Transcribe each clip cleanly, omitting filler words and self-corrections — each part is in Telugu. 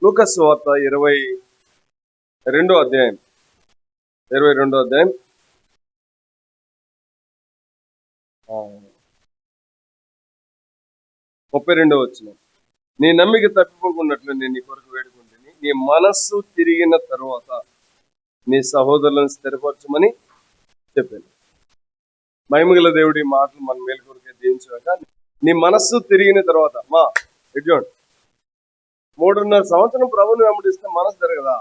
లూకా సువార్త 22వ అధ్యాయం 32వ వచనం. నీ నమ్మిక తప్పిపోకున్నట్లు నేను నీ కొరకు వేడుకుంటుని, నీ మనస్సు తిరిగిన తరువాత నీ సహోదరులను స్థిరపరచమని చెప్పాను. మహిమగల దేవుడి మాటలు మన మేలు కొరకే దీవించాక, నీ మనస్సు తిరిగిన తర్వాత ఎడ్జోండి 3.5 సంవత్సరం ప్రభుని వెంబడిస్తే మనసు తిరగదా?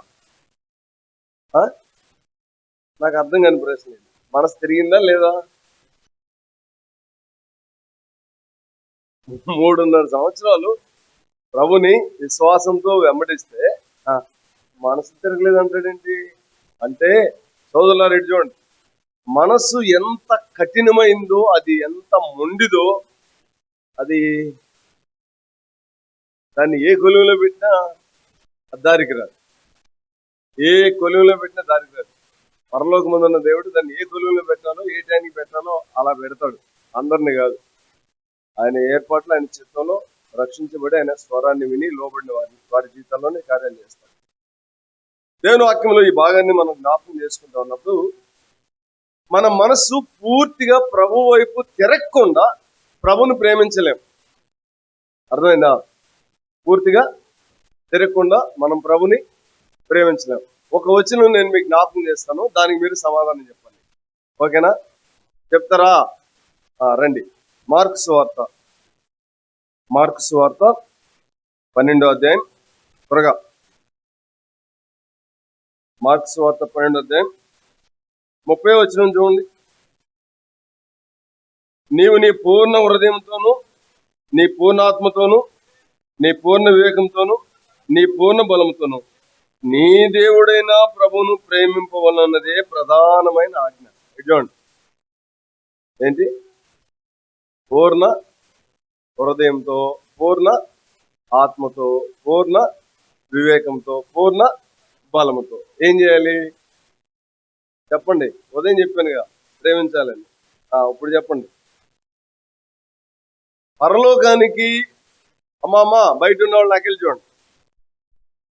నాకు అర్థం కాని ప్రశ్న ఇది. మనసు తిరిగిందా లేదా? 3.5 సంవత్సరాలు ప్రభుని విశ్వాసంతో వెంబడిస్తే మనసు తిరగలేదు అంటాడేంటి? అంటే సోదరులారా, ఇటు చూడండి, మనస్సు ఎంత కఠినమైందో, అది ఎంత మొండిదో, అది దాన్ని ఏ కొలువులో పెట్టినా దారికి రాదు. ఏ కొలువులో పెట్టినా దారికి రాదు. పరలోక ముందున్న దేవుడు దాన్ని ఏ కొలువులో పెట్టాలో, ఏ టైంకి పెట్టాలో అలా పెడతాడు. అందరిని కాదు. ఆయన ఏర్పాట్లు, ఆయన చిత్తంలో రక్షించబడి ఆయన స్వరాన్ని విని లోబడిన వారి జీవితంలోనే కార్యాలు చేస్తాడు. దేవుని వాక్యంలో ఈ భాగాన్ని మనం జ్ఞాపకం చేసుకుంటా ఉన్నప్పుడు, మన మనస్సు పూర్తిగా ప్రభు వైపు తిరగకుండా ప్రభుని ప్రేమించలేం. అర్థమైందా? పూర్తిగా తిరగకుండా మనం ప్రభుని ప్రేమించలేం. ఒక వచనం నేను మీకు జ్ఞాపకం చేస్తాను, దానికి మీరు సమాధానం చెప్పండి. ఓకేనా? చెప్తారా? రండి. మార్కు సువార్త 12వ అధ్యాయం, త్వరగా. మార్కు సువార్త 12వ అధ్యాయం 30వ వచనం చూడండి. నీవు నీ పూర్ణ హృదయంతోను, నీ పూర్ణాత్మతోను, నీ పూర్ణ వివేకంతోను, నీ పూర్ణ బలంతోను నీ దేవుడైన ప్రభువును ప్రేమింపవలన్నదే ప్రధానమైన ఆజ్ఞ. చూడండి, ఏంటి? పూర్ణ హృదయంతో, పూర్ణ ఆత్మతో, పూర్ణ వివేకంతో, పూర్ణ బలముతో ఏం చేయాలి చెప్పండి? ఉదయం చెప్పానుగా ప్రేమించాలని. ఇప్పుడు చెప్పండి. పరలోకానికి అమ్మా బయట ఉన్న వాళ్ళు నాకెళ్ళి చూడండి,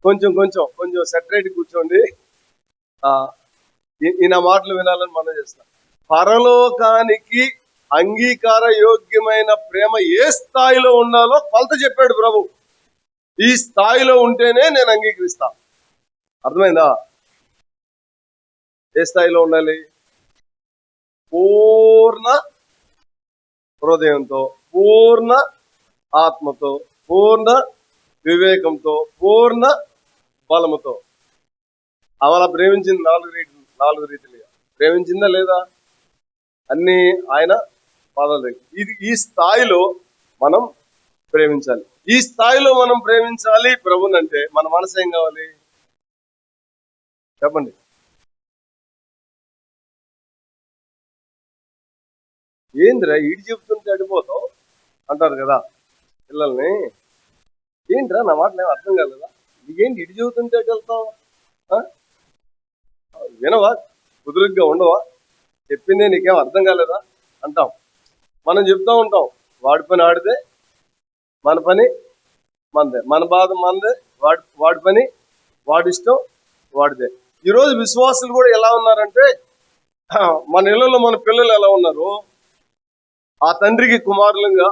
కొంచెం సెటరేట్ కూర్చోండి. ఈ నా మాటలు వినాలని మనం చేస్తాం. పరలోకానికి అంగీకార యోగ్యమైన ప్రేమ ఏ స్థాయిలో ఉండాలో కొలత చెప్పాడు ప్రభు. ఈ స్థాయిలో ఉంటేనే నేను అంగీకరిస్తా. అర్థమైందా? ఏ స్థాయిలో ఉండాలి? పూర్ణ హృదయంతో, పూర్ణ ఆత్మతో, పూర్ణ వివేకంతో, పూర్ణ బలముతో. అలా ప్రేమించింది 4 రీతిలుగా ప్రేమించిందా లేదా? అన్ని ఆయన పాదాల దగ్గర. ఈ స్థాయిలో మనం ప్రేమించాలి. ఈ స్థాయిలో మనం ప్రేమించాలి ప్రభునంటే మన మనసు ఏం కావాలి చెప్పండి? ఏంద్రా ఇటు చెప్తుంటే అడిపోతావు అంటారు కదా పిల్లల్ని. ఏంట్రా నా మాటలు ఏం అర్థం కాలేదా? నీకేంటి ఇటు చెబుతుంటే అటు వెళ్తావు? వినవా? కుదురుగ్గా ఉండవా? చెప్పిందే నీకేం అర్థం కాలేదా అంటాం. మనం చెప్తా ఉంటాం, వాడి పని ఆడితే మన పని మనదే, మన బాధ మనదే, వాడి పని వాడిష్టం వాడిదే. ఈరోజు విశ్వాసులు కూడా ఎలా ఉన్నారంటే, మన ఇళ్లలో మన పిల్లలు ఎలా ఉన్నారు, ఆ తండ్రికి కుమారులుగా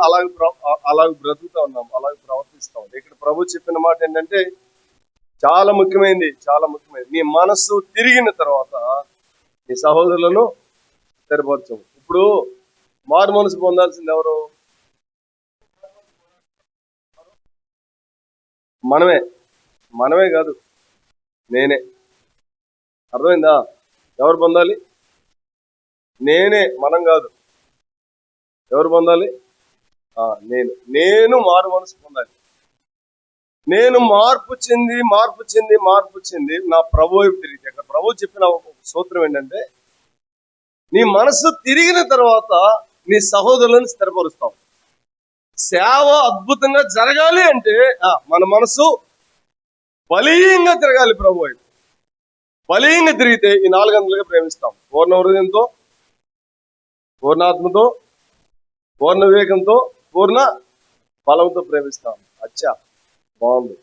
అలాగే బ్రతుకుతా ఉన్నాం, అలాగే ప్రవర్తిస్తా ఉన్నాం. ఇక్కడ ప్రభు చెప్పిన మాట ఏంటంటే చాలా ముఖ్యమైనది. నీ మనస్సు తిరిగిన తర్వాత నీ సహోదరులను స్థిరపరచు. ఇప్పుడు మారు మనసు పొందాల్సింది ఎవరు? మనమే కాదు, నేనే. అర్థమైందా? ఎవరు పొందాలి? నేనే, మనం కాదు. ఎవరు పొందాలి? నేను మారు మనసు పొందాలి. నేను మార్పు చెంది నా ప్రభు వైపు తిరిగితే, అక్కడ ప్రభు చెప్పిన ఒక సూత్రం ఏంటంటే, నీ మనసు తిరిగిన తర్వాత నీ సహోదరులను స్థిరపరుస్తాం. సేవ అద్భుతంగా జరగాలి అంటే మన మనసు బలీయంగా తిరగాలి ప్రభు వైపు. బలీయంగా తిరిగితే ఈ 4 గంటలుగా ప్రేమిస్తాం. పూర్ణ హృదయంతో, పూర్ణాత్మతో, పూర్ణ వివేకంతో, పూర్ణ బలంతో ప్రేమిస్తాం. అచ్చా, బాగుంది.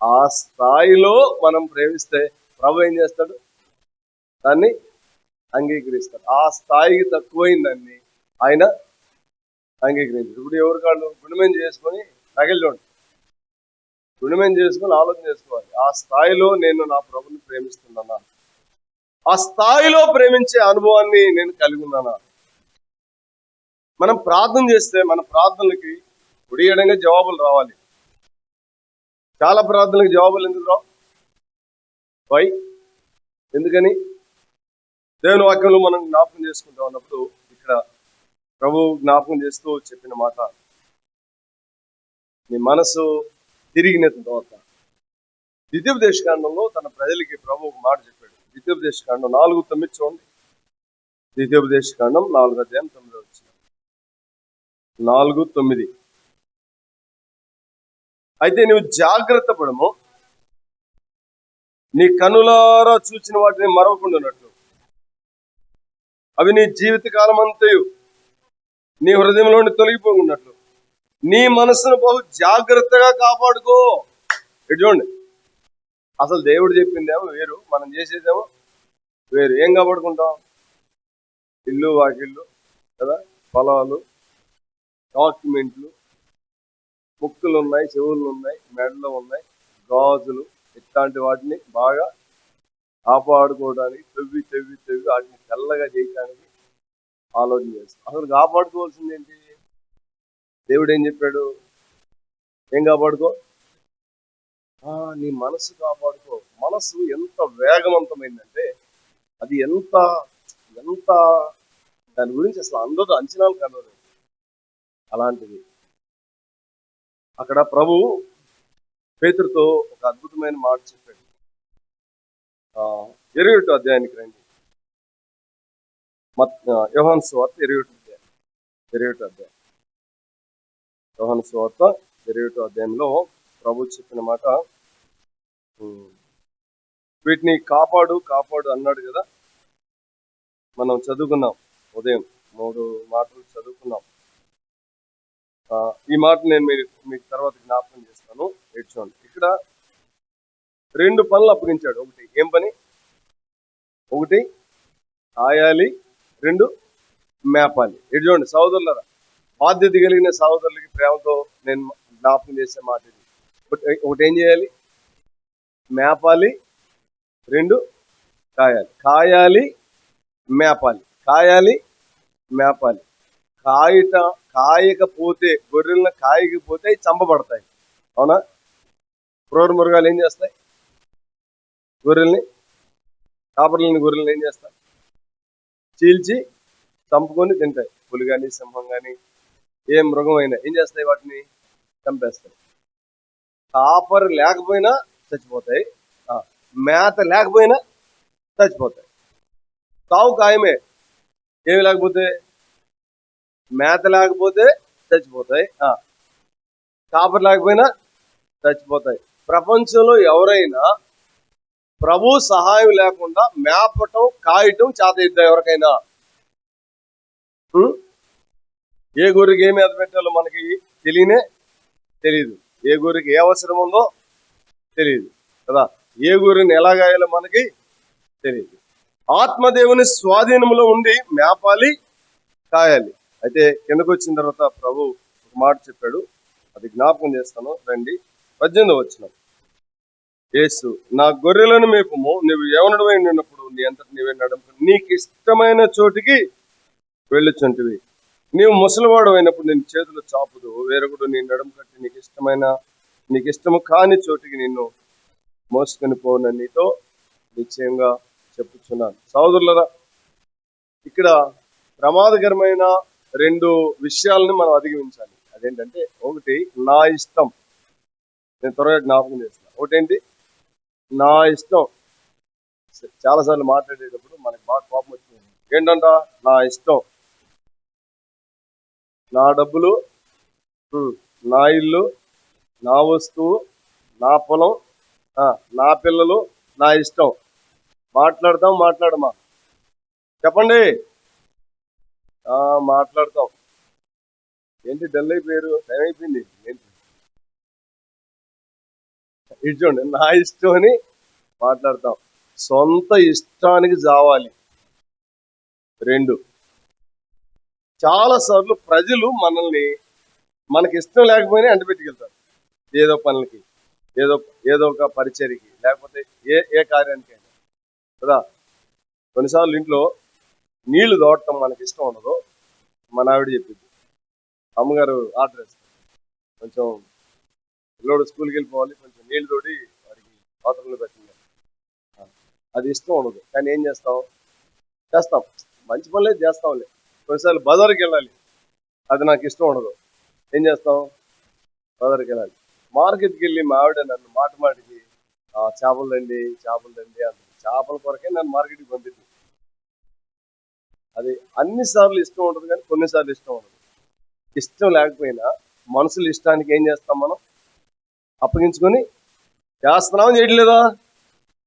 ఆ స్థాయిలో మనం ప్రేమిస్తే ప్రభు ఏం చేస్తాడు? దాన్ని అంగీకరిస్తాడు. ఆ స్థాయికి తక్కువైందాన్ని ఆయన అంగీకరించాడు. ఇప్పుడు ఎవరి కాళ్ళు గుణమేం చేసుకొని తగిలిండి, గుణమేం చేసుకొని ఆలోచన చేసుకోవాలి. ఆ స్థాయిలో నేను నా ప్రభుని ప్రేమిస్తున్నానా? ఆ స్థాయిలో ప్రేమించే అనుభవాన్ని నేను కలిగి ఉన్నానా? మనం ప్రార్థన చేస్తే మన ప్రార్థనలకి ఉడియడంగా జవాబులు రావాలి. చాలా ప్రార్థనలకు జవాబులు ఎందుకు రావు? వై? ఎందుకని? దేవుని వాక్యంలో మనం జ్ఞాపకం చేసుకుంటా ఉన్నప్పుడు ఇక్కడ ప్రభు జ్ఞాపకం చేస్తూ చెప్పిన మాట, నీ మనసు తిరిగిన తర్వాత ద్వితీయోపదేశకాండంలో తన ప్రజలకి ప్రభు ఒక మాట చెప్పాడు. ద్వితీయోపదేశకాండం 4:9 చూడండి. ద్వితీయోపదేశకాండం 4:9 4:9. అయితే నువ్వు జాగ్రత్త పడము, నీ కనులారా చూచిన వాటిని మరవకుండానట్లు, అవి నీ జీవిత కాలం అంతయు నీ హృదయంలోని తొలగిపోకున్నట్లు నీ మనసును బహు జాగ్రత్తగా కాపాడుకో. ఇటు చూడండి, అసలు దేవుడు చెప్పిందేమో వేరు, మనం చేసేదేమో వేరు. ఏం కాపాడుకుంటాం? ఇల్లు వాకిళ్ళు కదా, పొలాలు, డాక్యుమెంట్లు, ముక్కులు ఉన్నాయి, చెవులు ఉన్నాయి, మెడలు ఉన్నాయి, గాజులు, ఇట్లాంటి వాటిని బాగా కాపాడుకోవడానికి తెవ్వి తెవ్వి తెవ్వి వాటిని తెల్లగా చేయడానికి ఆలోచన చేస్తాం. అసలు కాపాడుకోవాల్సింది ఏంటి? దేవుడు ఏం చెప్పాడు? ఏం కాపాడుకో? నీ మనసు కాపాడుకో. మనసు ఎంత వేగవంతమైందంటే అది ఎంత ఎంత దాని గురించి అసలు అందరూ అంచనాలు కలవదు. అలాంటిది అక్కడ ప్రభు పేతురుతో ఒక అద్భుతమైన మాట చెప్పాడు. 21వ అధ్యాయానికి రండి. యోహాను సువార్త 21వ అధ్యాయం. యోహాను సువార్త 21వ అధ్యాయంలో ప్రభు చెప్పిన మాట, వీటిని కాపాడు కాపాడు అన్నాడు కదా. మనం చదువుకున్నాం, ఉదయం 3 మాటలు చదువుకున్నాం. ఈ మాట నేను మీకు తర్వాత జ్ఞాపకం చేస్తాను. చూడండి, ఇక్కడ 2 పనులు అప్పగించాడు. ఒకటి ఏం పని? ఒకటి ఆయాలి, 2 మేపాలి. ఇటు చూడండి సహోదరులరా, బాధ్యత కలిగిన సహోదరులకి ప్రేమతో నేను జ్ఞాపకం చేసే మాట ఇది. ఒకటి ఏం చేయాలి? మేపాలి, 2 కాయాలి. కాయాలి, మేపాలి. కాయాలి, మేపాలి. కాయకపోతే, గొర్రెలను కాయకపోతే చంపబడతాయి. అవునా? క్రూర మృగాలు ఏం చేస్తాయి? గొర్రెల్ని, కాపర్లని గొర్రెల్ని ఏం చేస్తాయి? చీల్చి చంపుకొని తింటాయి. పులి కానీ, సింహం కానీ, ఏ మృగం అయినా ఏం చేస్తాయి? వాటిని చంపేస్తాయి. కాపర్ లేకపోయినా చచ్చిపోతాయి, మేత లేకపోయినా చచ్చిపోతాయి. సావు ఖాయమే. ఏమి లేకపోతే? మేత లేకపోతే చచ్చిపోతాయి, కాపర్ లేకపోయినా చచ్చిపోతాయి. ప్రపంచంలో ఎవరైనా ప్రభు సహాయం లేకుండా మేపటం, కాయటం చేత ఎవరికైనా? ఏ గొర్రెకి ఏ మేత పెట్టాలో మనకి తెలియదు. ఏ గొర్రెకి ఏ అవసరం ఉందో తెలియదు కదా. ఏ గొర్రెని ఎలా గాయాలో మనకి తెలియదు. ఆత్మదేవుని స్వాధీనంలో ఉండి మేపాలి, కాయాలి. అయితే కిందకు వచ్చిన తర్వాత ప్రభు ఒక మాట చెప్పాడు, అది జ్ఞాపకం చేస్తాను. రండి, 18వ వచనం. యేసు, నా గొర్రెలను మేపుము, నువ్వు యవనుడవై ఉన్నప్పుడు నీ అంతటి నీవే నడుము, నీకు ఇష్టమైన చోటికి వెళ్ళుచుంటివి. నీవు ముసలివాడు అయినప్పుడు నేను చేతులు చాపుదు, వేరొకడు నీ నడుము కట్టి నీకు ఇష్టము కాని చోటికి నిన్ను మోసుకొని పోనని నీతో నిశ్చయంగా చెప్పుచున్నాను. సహోదరులరా, ఇక్కడ ప్రమాదకరమైన 2 విషయాలని మనం అధిగమించాలి. అదేంటంటే, ఒకటి నా ఇష్టం. నేను త్వరగా జ్ఞాపకం చేస్తున్నాను. ఒకటేంటి? నా ఇష్టం. చాలాసార్లు మాట్లాడేటప్పుడు మనకి బాగా కోపం వచ్చింది. ఏంటంట? నా ఇష్టం, నా డబ్బులు, నా ఇల్లు, నా వస్తువు, నా పొలం, నా పిల్లలు, నా ఇష్టం. మాట్లాడమా? చెప్పండి. మాట్లాడతాం. ఏంటి డల్ అయిపోయారు? టైం అయిపోయింది. ఏంటి ఇటు చూడండి, నా ఇష్టం అని మాట్లాడతాం. సొంత ఇష్టానికి జావాలి. రెండు, చాలా సార్లు ప్రజలు మనల్ని మనకి ఇష్టం లేకపోయినా అంటిపెట్టుకెళ్తారు. ఏదో పనులకి, ఏదో ఏదో ఒక పరిచర్యకి, లేకపోతే ఏ కార్యానికైనా కదా. కొన్నిసార్లు ఇంట్లో నీళ్లు తోడటం మనకి ఇష్టం ఉండదు. మన ఆవిడ చెప్పింది, అమ్మగారు ఆర్డర్ వేస్తారు, కొంచెం పిల్లోడు స్కూల్కి వెళ్ళిపోవాలి, కొంచెం నీళ్లు తోడి వాడికి పాత్రలో పెట్టింది. అది ఇష్టం ఉండదు, కానీ ఏం చేస్తాం, మంచి పనులే చేస్తాంలే. కొన్నిసార్లు బజార్కి వెళ్ళాలి, అది నాకు ఇష్టం ఉండదు, ఏం చేస్తాం, బజార్కి వెళ్ళాలి. మార్కెట్కి వెళ్ళి మా ఆవిడ నన్ను మాటికి చేపలు తండి అంటుంది. చేపల కొరకే నన్ను మార్కెట్కి పంపింది. అది అన్నిసార్లు ఇష్టం ఉంటుంది, కానీ కొన్నిసార్లు ఇష్టం ఉండదు. ఇష్టం లేకపోయినా మనుషుల ఇష్టానికి ఏం చేస్తాం, మనం అప్పగించుకొని చేస్తున్నాం, చేయట్లేదా?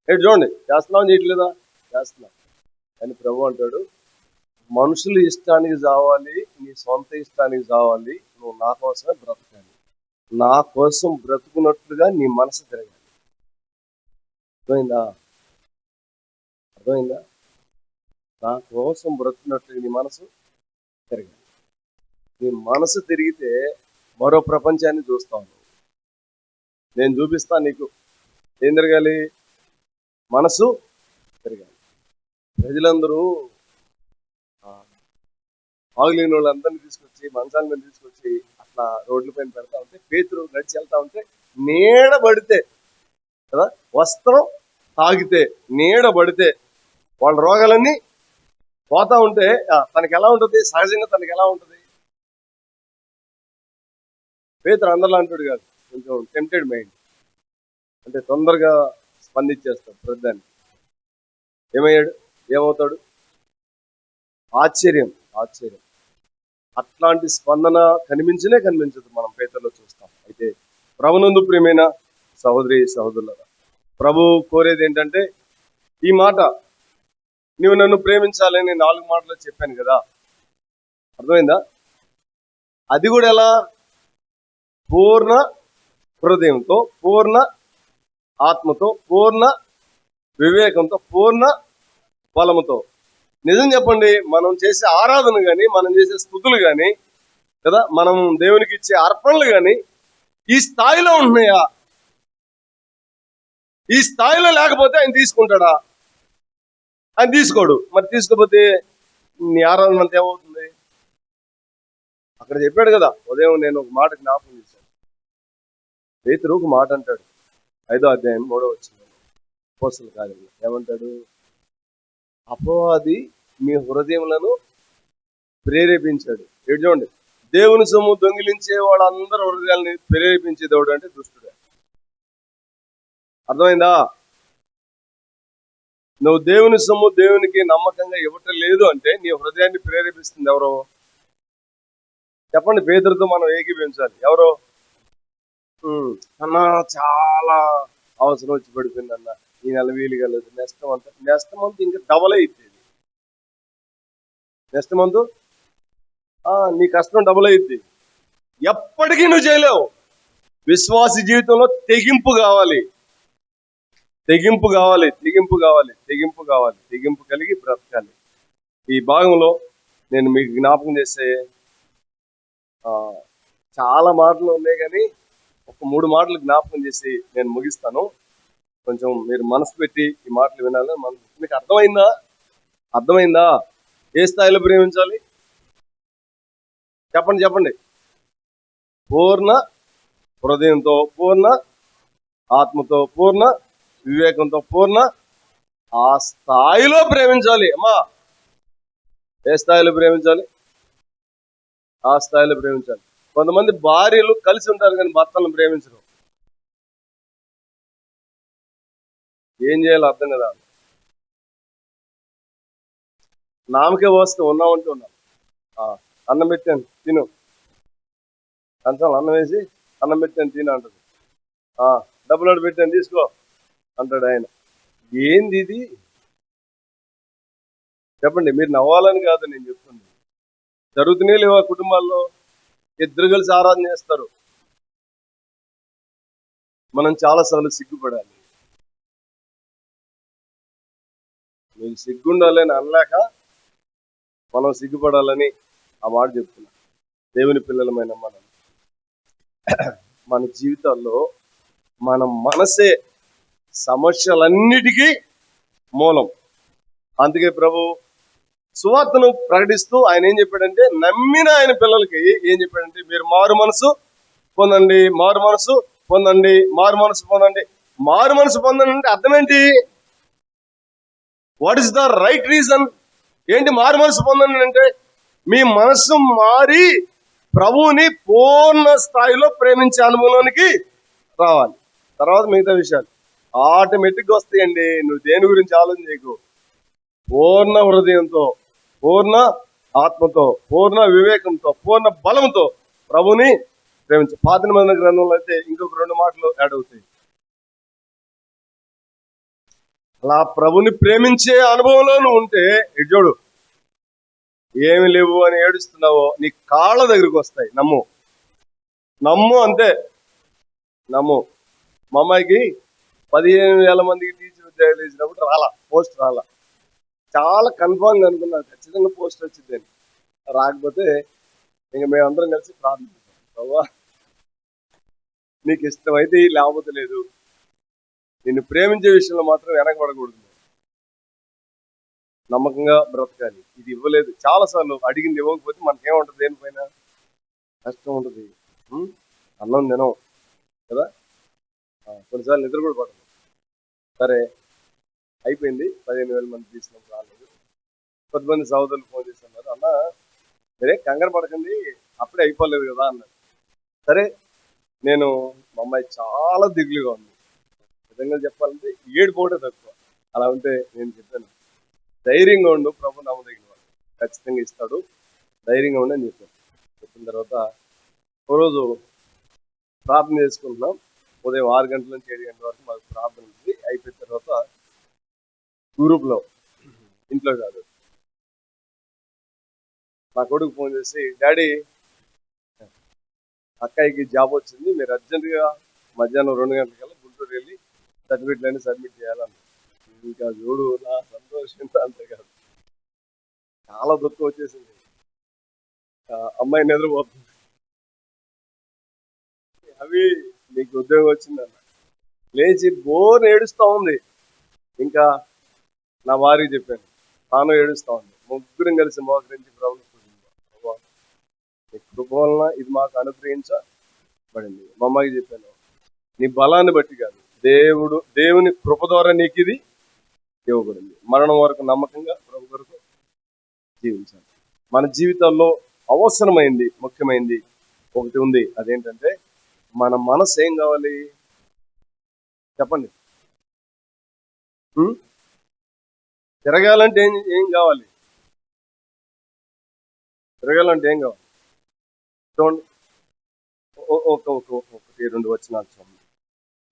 ఏంటి చూడండి, చేస్తున్నాం, చేయట్లేదా? చేస్తున్నాం. అని ప్రభు అంటాడు, మనుషుల ఇష్టానికి చావాలి, నీ సొంత ఇష్టానికి చావాలి, నువ్వు నా కోసమే బ్రతకాలి. నా కోసం బ్రతుకున్నట్లుగా నీ మనసు తిరగాలి. అర్థమైందా? నా కోసం బ్రతుకున్నట్లుగా నీ మనసు తిరగాలి. నీ మనసు తిరిగితే మరో ప్రపంచాన్ని చూస్తావు. నేను చూపిస్తాను నీకు. ఏం తిరగాలి? మనసు తిరగాలి. ప్రజలందరూ ఆగులేని వాళ్ళందరినీ తీసుకొచ్చి మంచాల మీద తీసుకొచ్చి అట్లా రోడ్ల పైన పెడతా ఉంటే, పేతురు నడిచి వెళ్తా ఉంటే నీడ పడితే కదా, వస్త్రం తాగితే నీడ పడితే వాళ్ళ రోగాలన్నీ పోతా ఉంటే తనకి ఎలా ఉంటుంది? సహజంగా తనకి ఎలా ఉంటుంది? పేతురు అందరిలా అంటాడు కాదు, కొంచెం టెంప్టెడ్ మైండ్, అంటే తొందరగా స్పందించేస్తాడు ప్రతిదాన్ని. ఏమవుతాడు? ఆశ్చర్యం. అట్లాంటి స్పందన కనిపించదు, మనం పేతురులో చూస్తాం. అయితే ప్రభునందు ప్రియమైన సహోదరి సహోదరులారా, ప్రభు కోరేది ఏంటంటే ఈ మాట, నువ్వు నన్ను ప్రేమించాలని 4 మాటలు చెప్పాను కదా, అర్థమైందా? అది కూడా ఎలా? పూర్ణ హృదయంతో, పూర్ణ ఆత్మతో, పూర్ణ వివేకంతో, పూర్ణ బలముతో. నిజం చెప్పండి, మనం చేసే ఆరాధన కానీ, మనం చేసే స్తుతులు కానీ కదా, మనం దేవునికి ఇచ్చే అర్పణలు కానీ ఈ స్థాయిలో ఉంటున్నాయా? ఈ స్థాయిలో లేకపోతే ఆయన తీసుకుంటాడా? ఆయన తీసుకోడు. మరి తీసుకోకపోతే నీ ఆరాధన అంతా ఏమవుతుంది? అక్కడ చెప్పాడు కదా, ఉదయం నేను ఒక మాట జ్ఞాపకం చేశాను. పేతురు ఒక మాట అంటాడు, 5వ అధ్యాయం 3వ వచనం, అపోస్తలుల కార్యాలు. ఏమంటాడు? అపవాది మీ హృదయములను ప్రేరేపించాడు. చూడండి, దేవుని సొమ్ము దొంగిలించే వాళ్ళందరూ హృదయాన్ని ప్రేరేపించే దేవుడు అంటే దుష్టుడే. అర్థమైందా? నువ్వు దేవుని సొమ్ము దేవునికి నమ్మకంగా ఇవ్వటం లేదు అంటే నీ హృదయాన్ని ప్రేరేపిస్తుంది ఎవరో? చెప్పండి. పేతురుతో మనం ఏకీభవించాలి. ఎవరో అన్నా చాలా అవసరం వచ్చి పడిపోయింది అన్న, ఈ నెల వీలు కలదు, నెక్స్ట్ మంత్ ఇంకా డబల్ అయిద్ది. నెక్స్ట్ మంత్ నీ కష్టం డబుల్ అయిద్ది. ఎప్పటికీ నువ్వు చేయలేవు. విశ్వాస జీవితంలో తెగింపు కావాలి, తెగింపు కలిగి బ్రతకాలి. ఈ భాగంలో నేను మీకు జ్ఞాపకం చేసే చాలా మాటలు ఉన్నాయి, కానీ ఒక 3 మాటలు జ్ఞాపకం చేసి నేను ముగిస్తాను. కొంచెం మీరు మనసు పెట్టి ఈ మాటలు వినాలి. మీకు అర్థమైందా? ఏ స్థాయిలో ప్రేమించాలి? చెప్పండి. పూర్ణ హృదయంతో, పూర్ణ ఆత్మతో, పూర్ణ వివేకంతో, పూర్ణ ఆ స్థాయిలో ప్రేమించాలి. అమ్మా, ఏ స్థాయిలో ప్రేమించాలి? ఆ స్థాయిలో ప్రేమించాలి. కొంతమంది భార్యలు కలిసి ఉంటారు, కానీ భర్తలను ప్రేమించరు. ఏం చేయాలో అర్థం కదా. నామకే వస్తే ఉన్నామంటే ఉన్నాం. అన్నం పెట్టాను తిను, కంచం అన్నం వేసి అన్నం పెట్టాను తిను అంటది. డబ్బులు పెట్టాను తీసుకో అంటాడు ఆయన. ఏంది ఇది? చెప్పండి. మీరు నవ్వాలని కాదు నేను చెప్తుంది. జరుగుతూనే లేవా కుటుంబాల్లో? ఇద్దరు కలిసి ఆరాధన చేస్తారు. మనం చాలాసార్లు సిగ్గుపడాలి. మీకు సిగ్గుండాలని అనలేక మనం సిగ్గుపడాలని ఆ మాట చెప్తున్నా. దేవుని పిల్లలమైన మన జీవితాల్లో మన మనసే సమస్యలన్నిటికీ మూలం. అందుకే ప్రభు సువార్తను ప్రకటిస్తూ ఆయన ఏం చెప్పాడంటే, నమ్మిన ఆయన పిల్లలకి ఏం చెప్పాడంటే, మీరు మారు మనసు పొందండి, మారు మనసు పొందండి, మారు మనసు పొందండి. మారు మనసు పొందండి అంటే అర్థం ఏంటి? What is the right reason? ఏంటి మారు మనసు పొందండి అంటే? మీ మనసు మారి ప్రభువుని పూర్ణ స్థాయిలో ప్రేమించే అనుభవంలోనికి రావాలి. తర్వాత మిగతా విషయాలు ఆటోమేటిక్గా వస్తాయండి. నువ్వు దేని గురించి ఆలోచన చేయకు. పూర్ణ హృదయంతో, పూర్ణ ఆత్మతో, పూర్ణ వివేకంతో, పూర్ణ బలంతో ప్రభుని ప్రేమించు. పాత నిబంధన గ్రంథంలో అయితే ఇంకొక 2 మాటలు యాడ్ అవుతాయి. అలా ప్రభుని ప్రేమించే అనుభవంలో నువ్వు ఉంటే, ఇటు చూడు, ఏమి లేవు అని ఏడుస్తున్నావో నీ కాళ్ళ దగ్గరికి వస్తాయి. నమ్ము, నమ్ము, అంతే, నమ్ము. మా అమ్మాయికి 15,000 మందికి టీచర్ ఉద్యోగాలు ఇచ్చినప్పుడు పోస్ట్ రాలా. చాలా కన్ఫామ్గా అనుకున్నాను ఖచ్చితంగా పోస్ట్ వచ్చిందని. రాకపోతే ఇంక మేమందరం కలిసి ప్రార్థించాం, ప్రభా నీకు ఇష్టమైతే లేకపోతే లేదు, నిన్ను ప్రేమించే విషయంలో మాత్రం వెనకబడకూడదు, నమ్మకంగా బ్రతకాలి. ఇది ఇవ్వలేదు, చాలాసార్లు అడిగింది ఇవ్వకపోతే మనకేముంటుంది? దేనిపైన కష్టం ఉంటుంది. అన్నం తినం కదా, కొన్నిసార్లు నిద్ర కూడా పడదు. సరే అయిపోయింది, 15,000 మంది తీసినప్పుడు రాలేదు. కొంతమంది సహోదరులు ఫోన్ చేసి అన్నారు, అన్న సరే కంగారు పడకండి, అప్పుడే అయిపోలేదు కదా అన్నారు. సరే నేను మా అమ్మాయి చాలా దిగులుగా ఉంది. నిజంగా చెప్పాలంటే ఏడుపోవడం తక్కువ. అలా ఉంటే నేను చెప్పాను, ధైర్యంగా ఉండు, ప్రభు నమ్మదగిన వాడు, ఖచ్చితంగా ఇస్తాడు, ధైర్యంగా ఉండి అని చెప్పాను. చెప్పిన తర్వాత ఒకరోజు ప్రార్థన చేసుకుంటున్నాం. ఉదయం 6 గంటల నుంచి 7 గంటల వరకు మాకు ప్రార్థన ఉంది. అయిపోయిన తర్వాత గ్రూప్లో, ఇంట్లో కాదు, నా కొడుకు ఫోన్ చేసి, డాడీ అక్కాయికి జాబ్ వచ్చింది, మీరు అర్జెంటుగా మధ్యాహ్నం 2 గంటలకల్లా గుంటూరు వెళ్ళి సర్టిఫికెట్లన్నీ సబ్మిట్ చేయాలన్న. ఇంకా చూడు, నా సంతోషం అంతే కాదు, చాలా దుఃఖం వచ్చేసింది. అమ్మాయి నిద్రపోతుంది, అవి నీకు ఉద్యోగం వచ్చిందన్న, లేచి బోర్ని ఏడుస్తూ ఉంది. ఇంకా నా భార్యకి చెప్పాను, తాను ఏడుస్తూ ఉంది. ముగ్గురం కలిసి మోకరించి ప్రభుని నీ కృప వలన ఇది మాకు అనుగ్రహించబడింది. మా అమ్మాయికి చెప్పాను, నీ బలాన్ని బట్టి కాదు, దేవుని కృప ద్వారా నీకు ఇది ఇవ్వబడింది. మరణం వరకు నమ్మకంగా ప్రభు కొరకు జీవించాలి. మన జీవితాల్లో అవసరమైంది, ముఖ్యమైనది ఒకటి ఉంది. అదేంటంటే మన మనసు ఏం కావాలి చెప్పండి? తిరగాలంటే ఏం కావాలి? తిరగాలంటే ఏం కావాలి? చూడండి, 1-2 వచనాలు చూడండి.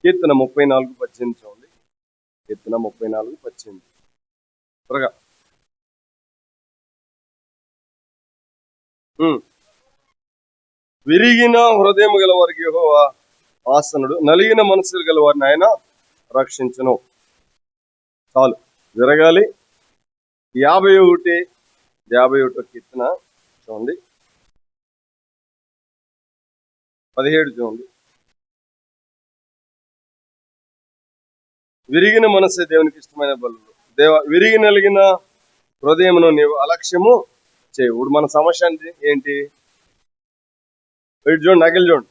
కీర్తన 34:18 చూడండి. కీర్తన 34:18 త్వరగా. విరిగిన హృదయం గల వారికి యెహోవా ఆసనుడు, నలిగిన మనసులు గల వారిని ఆయన రక్షించును. చాలు, విరగాలి. 51 కీర్తన చూడండి, 17 చూడండి. విరిగిన మనసే దేవునికి ఇష్టమైన బలులు. విరిగి నలిగిన హృదయమును నీవు అలక్ష్యము చేయవు. ఇప్పుడు మన సమస్య ఏంటి? ఇటు చూడండి, నకిల్ చూడండి.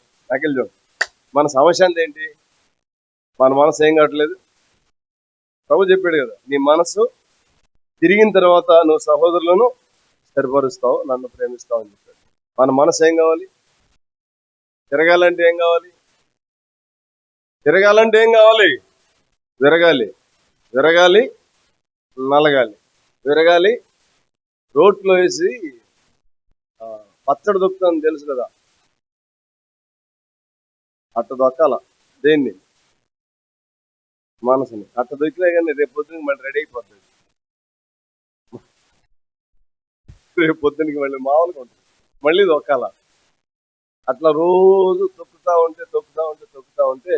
మన సమస్య అంతా ఏంటి? మన మనసు ఏం కావట్లేదు. ప్రభు చెప్పాడు కదా, నీ మనసు తిరిగిన తర్వాత నువ్వు సహోదరులను స్థిరపరుస్తావు, నన్ను ప్రేమిస్తావు అని చెప్పాడు. మన మనసు ఏం కావాలి? తిరగాలంటే ఏం కావాలి? విరగాలి, నలగాలి. విరగాలి, రోట్లో వేసి పచ్చడి దొక్కుతాను తెలుసు కదా, అట్ట దొక్కాల. దేన్ని? మనసుని. అట్ట దొక్కినా కానీ రేపు పొద్దునకి మళ్ళీ రెడీ అయిపోతుంది. రేపు పొద్దునకి మళ్ళీ మామూలుగా ఉంటుంది, మళ్ళీ దొక్కాల. అట్లా రోజు తొక్కుతా ఉంటే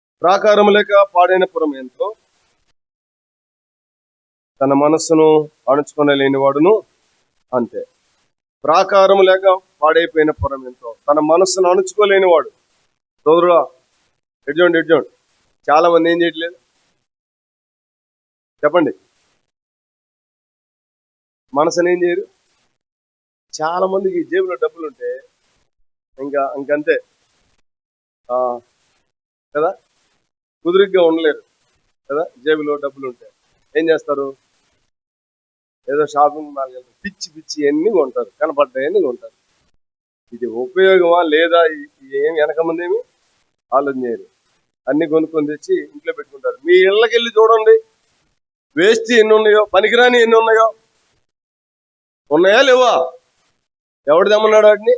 ప్రాకారము లేక పాడైన పురం ఎంతో, తన మనస్సును అణుచుకొనలేనివాడును అంతే. ప్రాకారము లేక పాడైపోయిన పురం ఎంతో, తన మనస్సును అణుచుకోలేనివాడు. సోదరుడా, ఎడ్జోండి. చాలా మంది ఏం చేయట్లేదు చెప్పండి? మనసుని ఏం చేయరు. చాలా మందికి జేబులో డబ్బులు ఉంటే ఇంకంతే కదా, కుదురుగ్గా ఉండలేరు కదా. జేబులో డబ్బులు ఉంటే ఏం చేస్తారు? ఏదో షాపింగ్ మాల్ వెళ్తారు, పిచ్చి అన్ని కొంటారు, కనపడ్డాయన్ని కొంటారు. ఇది ఉపయోగమా లేదా ఏం వెనక ముందు ఏమి ఆలోచన చేయరు. అన్ని కొనుక్కొని తెచ్చి ఇంట్లో పెట్టుకుంటారు. మీ ఇళ్ళకి వెళ్ళి చూడండి, వేస్ట్ ఎన్ని ఉన్నాయో, పనికిరాని ఎన్ని ఉన్నాయో. ఉన్నాయా లేవా? ఎవడు తెమ్మన్నాడు వాటిని?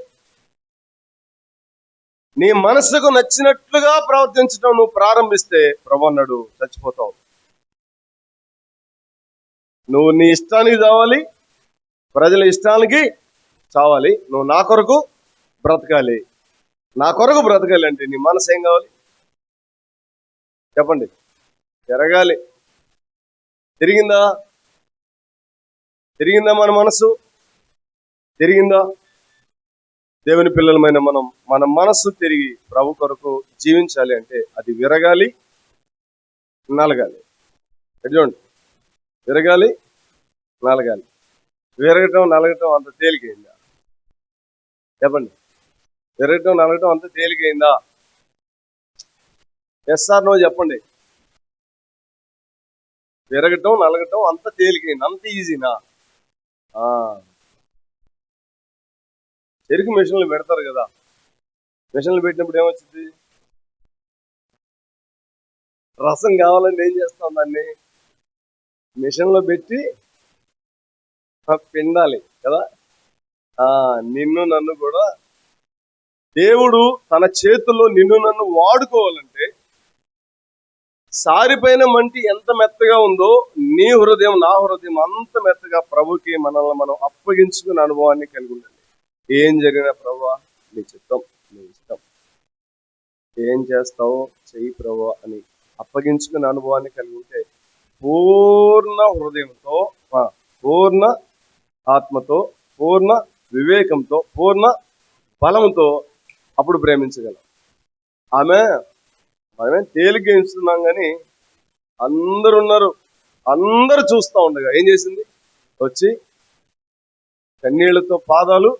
నీ మనసుకు నచ్చినట్లుగా ప్రవర్తించడం నువ్వు ప్రారంభిస్తే ప్రభు అన్నాడు, చచ్చిపోతావు. నువ్వు నీ ఇష్టానికి చావాలి, ప్రజల ఇష్టానికి చావాలి. నువ్వు నా కొరకు బ్రతకాలి. నా కొరకు బ్రతకాలి అంటే నీ మనసు ఏం కావాలి చెప్పండి? తిరగాలి. తిరిగిందా మన మనసు? తిరిగిందా? దేవుని పిల్లలమైన మన మనస్సు తిరిగి ప్రభు కొరకు జీవించాలి అంటే అది విరగాలి, నలగాలి. చూడండి, విరగాలి, నలగాలి. విరగటం నలగటం అంత తేలికైందా చెప్పండి? విరగటం నలగటం అంత తేలికైందా? ఎస్ ఆర్ నో చెప్పండి. విరగటం నలగటం అంత తేలికైంది, అంత ఈజీనా? చెరుకు మిషన్లు పెడతారు కదా, మిషన్లు పెట్టినప్పుడు ఏమొచ్చింది? రసం కావాలంటే ఏం చేస్తాం? దాన్ని మిషన్లో పెట్టి పిండాలి కదా. నిన్ను నన్ను కూడా దేవుడు తన చేతుల్లో నిన్ను నన్ను వాడుకోవాలంటే, సారిపైన మంటి ఎంత మెత్తగా ఉందో నీ హృదయం నా హృదయం అంత మెత్తగా ప్రభుకి మనల్ని మనం అప్పగించుకునే అనుభవాన్ని కలిగి ఉండండి. ఏం జరిగిన ప్రభువా నీ చిత్తం, నీ ఇష్టం, ఏం చేస్తావో చెయ్యి ప్రభువా అని అప్పగించుకునే అనుభవాన్ని కలిగి ఉంటే పూర్ణ హృదయంతో, పూర్ణ ఆత్మతో, పూర్ణ వివేకంతో, పూర్ణ బలంతో అప్పుడు ప్రేమించగలం. మనమే తేలిగ్గా ఇస్తున్నాం కానీ అందరు ఉన్నారు, అందరూ చూస్తూ ఉండగా ఏం చేసింది? వచ్చి కన్నీళ్లతో పాదాలు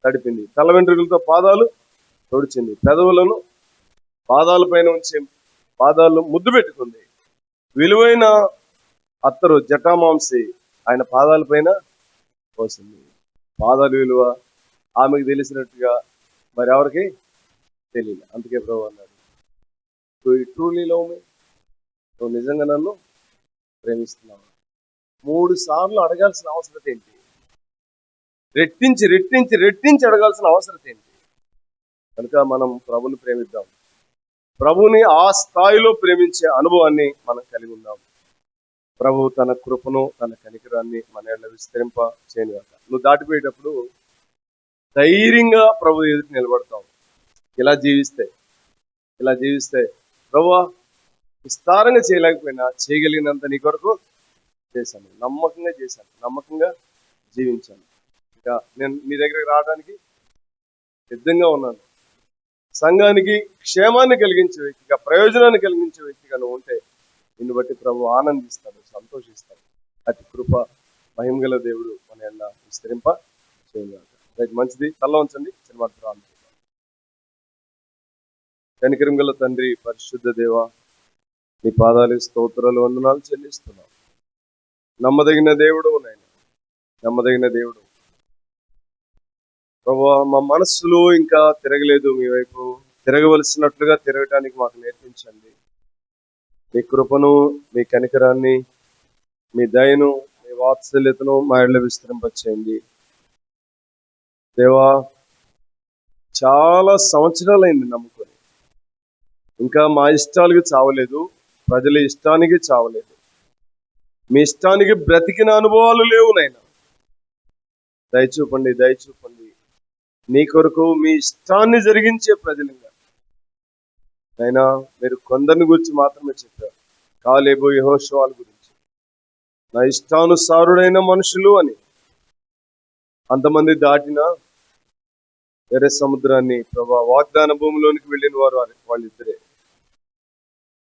తడిపింది, తల వెంట్రుకలతో పాదాలు తొడిచింది, పెదవులను పాదాల పైన ఉంచి పాదాలు ముద్దు పెట్టుకుంది, విలువైన అత్తరు జటామాంసి ఆయన పాదాల పైన పోసింది. పాదాలు విలువ ఆమెకు తెలిసినట్టుగా మరి ఎవరికి తెలియదు. అందుకే ప్రభు అన్నాడు, ట్రూలీ లవ్ మీ, నువ్వు నిజంగా నన్ను ప్రేమిస్తున్నావు. 3 సార్లు అడగాల్సిన అవసరం ఏంటి? రెట్టించి అడగాల్సిన అవసరం ఏంటి? కనుక మనం ప్రభుని ప్రేమిద్దాం. ప్రభుని ఆ స్థాయిలో ప్రేమించే అనుభవాన్ని మనం కలిగి ఉందాం. ప్రభు తన కృపను, తన కనికరాన్ని మన ఏళ్ళ విస్తరింప చేయనివాక. నువ్వు దాటిపోయేటప్పుడు ధైర్యంగా ప్రభు ఎదుటి నిలబడతావు. ఇలా జీవిస్తే ప్రభువా విస్తారంగా చేయలేకపోయినా చేయగలిగినంత నీ కొరకు చేశాను, నమ్మకంగా చేశాను, నమ్మకంగా జీవించాను. ఇంకా నేను నీ దగ్గరికి రావడానికి సిద్ధంగా ఉన్నాను. సంఘానికి క్షేమాన్ని కలిగించే వ్యక్తిగా, ప్రయోజనాన్ని కలిగించే వ్యక్తిగా నువ్వు ఉంటే నిన్ను బట్టి ప్రభు ఆనందిస్తాడు, సంతోషిస్తాడు. అతి కృప మహిమగల దేవుడు మన ఎలా విస్తరింప చేయగలడు. రైట్, మంచిది. తల్ల ఉంచండి. సినిమా ప్రారంభం. కనికరం గల తండ్రి, పరిశుద్ధ దేవ, నీ పాదాలకు స్తోత్రాలు, వందనాలు చెల్లిస్తున్నాం. నమ్మదగిన దేవుడు నాయన, నమ్మదగిన దేవుడు ప్రభువా. మా మనస్సులో ఇంకా తిరగలేదు, మీ వైపు తిరగవలసినట్లుగా తిరగటానికి మాకు నేర్పించండి. మీ కృపను, మీ కనికరాన్ని, మీ దయను, మీ వాత్సల్యతను మా ఇళ్ళ విస్తరింపచేయండి దేవా. చాలా సంవత్సరాలైంది నమ్ముకొని, ఇంకా మా ఇష్టాలకి చావలేదు, ప్రజల ఇష్టానికి చావలేదు, మీ ఇష్టానికి బ్రతికిన అనుభవాలు లేవు నాయన. దయచూపండి. నీ కొరకు మీ ఇష్టాన్ని జరిగించే ప్రజలుగా, అయినా మీరు కొందరిని గురించి మాత్రమే చెప్పారు, కాలేబు యెహోషువల గురించి. నా ఇష్టానుసారుడైన మనుషులు అని. అంతమంది దాటిన ఎర్ర సముద్రాన్ని ప్రభా వాగ్దాన భూమిలోనికి వెళ్ళిన వారు వాళ్ళిద్దరే.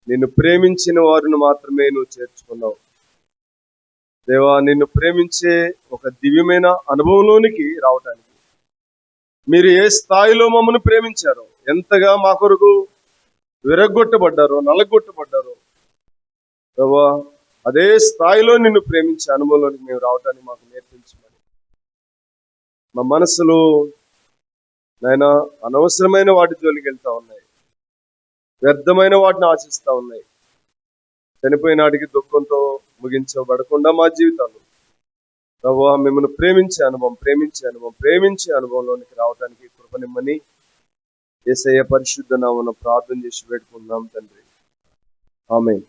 నిన్ను ప్రేమించిన వారిని మాత్రమే నువ్వు చేర్చుకున్నావు దేవా. నిన్ను ప్రేమించే ఒక దివ్యమైన అనుభవంలోనికి రావటానికి మీరు ఏ స్థాయిలో మమ్మల్ని ప్రేమించారో, ఎంతగా మా కొరకు విరగొట్టబడ్డారో, నలగొట్టబడ్డారో ప్రభా, అదే స్థాయిలో నిన్ను ప్రేమించే అనుభవంలోనికి మేము రావటానికి మాకు నేర్పించమని. మా మనసులో నాయనా అనవసరమైన వాటి జోలికి వెళ్తా ఉన్నాయి, వ్యర్థమైన వాటిని ఆశిస్తా ఉన్నాయి. చనిపోయిన నాటికి దుఃఖంతో ముగించబడకుండా మా జీవితాలు ప్రభువా మిమ్మల్ని ప్రేమించే అనుభవంలోనికి రావడానికి కృపనిమ్మని యేసయ్య పరిశుద్ధ నామమున ప్రార్థన చేసి వేడుకుందాం తండ్రి. ఆమేన్.